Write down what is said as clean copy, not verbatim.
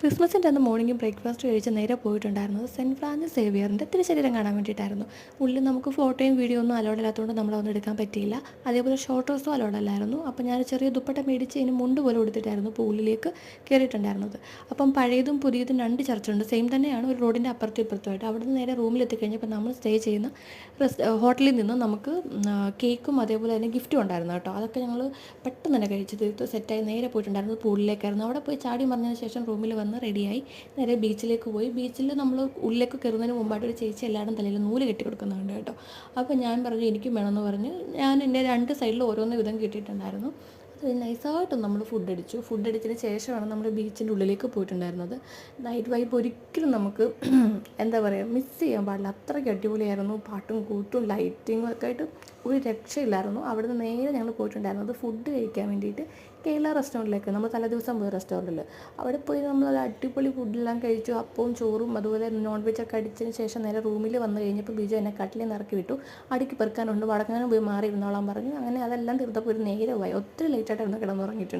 ക്രിസ്മസിൻ്റെ അന്ന് morning breakfast കഴിച്ച് നേരെ പോയിട്ടുണ്ടായിരുന്നത് സെൻറ്റ് ഫ്രാൻസിസ് സേവിയറിൻ്റെ തിരുശരീരം കാണാൻ വേണ്ടിയിട്ടായിരുന്നു. ഉള്ളിൽ നമുക്ക് ഫോട്ടോയും വീഡിയോ ഒന്നും അലോഡ് അല്ലാത്തതുകൊണ്ട് നമ്മളതൊന്നും എടുക്കാൻ പറ്റിയില്ല. അതേപോലെ ഷോർട്ട് ഡ്രസ്സും അലോഡ് അല്ലായിരുന്നു. അപ്പോൾ ഞാൻ ചെറിയ ദുപ്പട്ട മേടിച്ച് അതിന് മുണ്ട് പോലെ കൊടുത്തിട്ടായിരുന്നു ഇപ്പോൾ ഉള്ളിലേക്ക് കയറിയിട്ടുണ്ടായിരുന്നത്. അപ്പം പഴയതും പുതിയതും രണ്ട് ചർച്ചുണ്ട്. സെയിം തന്നെയാണ്, ഒരു റോഡിൻ്റെ അപ്പുറത്തും ഇപ്പുറത്തുമായിട്ട്. അവിടെ നിന്ന് നേരെ റൂമിൽ എത്തിക്കഴിഞ്ഞപ്പോൾ നമ്മൾ സ്റ്റേ ചെയ്യുന്ന ഹോട്ടലിൽ നിന്ന് നമുക്ക് കേക്കും അതേപോലെ തന്നെ ഗിഫ്റ്റും ഉണ്ടായിരുന്നു കേട്ടോ. അതൊക്കെ ഞങ്ങൾ പെട്ടെന്ന് തന്നെ കഴിച്ച് തീർത്ത് സെറ്റായി നേരെ പോയിട്ടുണ്ടായിരുന്നത് പൂളിലേക്കായിരുന്നു. അവിടെ പോയി ചാടി മറിഞ്ഞതിന് ശേഷം റൂമിൽ വന്ന് റെഡിയായി നേരെ ബീച്ചിലേക്ക് പോയി. ബീച്ചിൽ നമ്മൾ ഉള്ളിലേക്ക് കയറുന്നതിന് മുമ്പായിട്ട് ഒരു ചേച്ചി എല്ലാവരും തലയിൽ നൂല് കെട്ടി കൊടുക്കുന്നുണ്ട് കേട്ടോ. അപ്പോൾ ഞാൻ പറഞ്ഞു എനിക്കും വേണമെന്ന് പറഞ്ഞ് ഞാൻ എൻ്റെ രണ്ട് സൈഡിൽ ഓരോന്ന് വിധം കിട്ടിയിട്ടുണ്ടായിരുന്നു. അത് നൈസായിട്ട് നമ്മൾ ഫുഡ് അടിച്ചതിന് ശേഷമാണ് നമ്മൾ ബീച്ചിൻ്റെ ഉള്ളിലേക്ക് പോയിട്ടുണ്ടായിരുന്നത്. നൈറ്റ് വൈബ് ഒരിക്കലും നമുക്ക് എന്താ പറയുക മിസ് ചെയ്യാൻ പാടില്ല. അത്രയ്ക്ക് അടിപൊളിയായിരുന്നു. പാട്ടും കൂട്ടും ലൈറ്റിങ്ങും ഒക്കെ ആയിട്ട് ഒരു രക്ഷയില്ലായിരുന്നു. അവിടുന്ന് നേരെ ഞങ്ങൾ പോയിട്ടുണ്ടായിരുന്നത് ഫുഡ് കഴിക്കാൻ വേണ്ടിയിട്ട് കേരള റെസ്റ്റോറൻറ്റിലേക്ക്. നമ്മൾ തലേദിവസം പോയ റെസ്റ്റോറൻറ്റിൽ അവിടെ പോയി നമ്മൾ അടിപൊളി ഫുഡെല്ലാം കഴിച്ചു. അപ്പവും ചോറും അതുപോലെ നോൺ വെജൊക്കെ അടിച്ചതിന് ശേഷം നേരെ റൂമിൽ വന്നു കഴിഞ്ഞപ്പോൾ ബിജു എന്നെ കട്ടിലിൽ നിന്ന് ഇറക്കി വിട്ടു. അടുക്കി പെറുക്കാനുണ്ട്, വടക്കാനും പോയി മാറി ഇരുന്നോളാൻ പറഞ്ഞു. അങ്ങനെ അതെല്ലാം തീർത്തപ്പോൾ ഒരു നേരമായി. ഒത്തിരി ലേറ്റായിട്ടായിരുന്നു കിടന്നുറങ്ങിയിട്ടുണ്ട്.